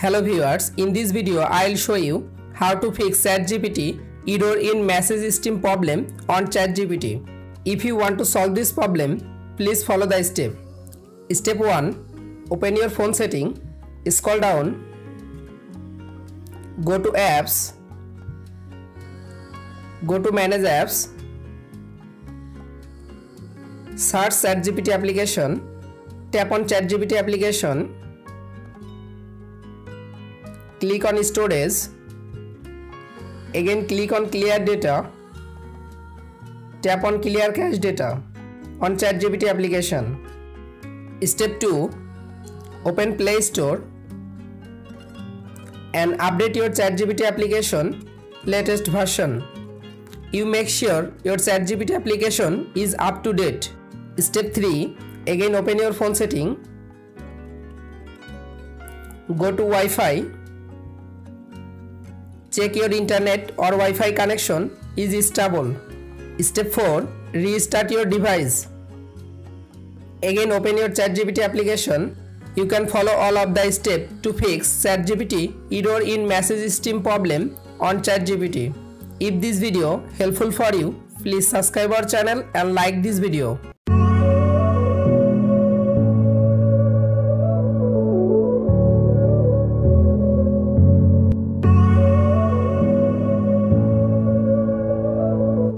Hello viewers, in this video I'll show you how to fix ChatGPT error in message stream problem on ChatGPT. If you want to solve this problem, please follow the step. Step 1. Open your phone setting, scroll down, go to apps, go to manage apps, search ChatGPT application, tap on ChatGPT application, click on storage, again click on clear data, tap on clear cache data on ChatGPT application. Step 2. Open Play Store and update your ChatGPT application latest version. You make sure your ChatGPT application is up to date. Step 3. Again open your phone setting, go to Wi-Fi, check your internet or Wi-Fi connection is stable. Step 4. Restart your device. Again open your ChatGPT application. You can follow all of the steps to fix ChatGPT error in message stream problem on ChatGPT. If this video helpful for you, please subscribe our channel and like this video.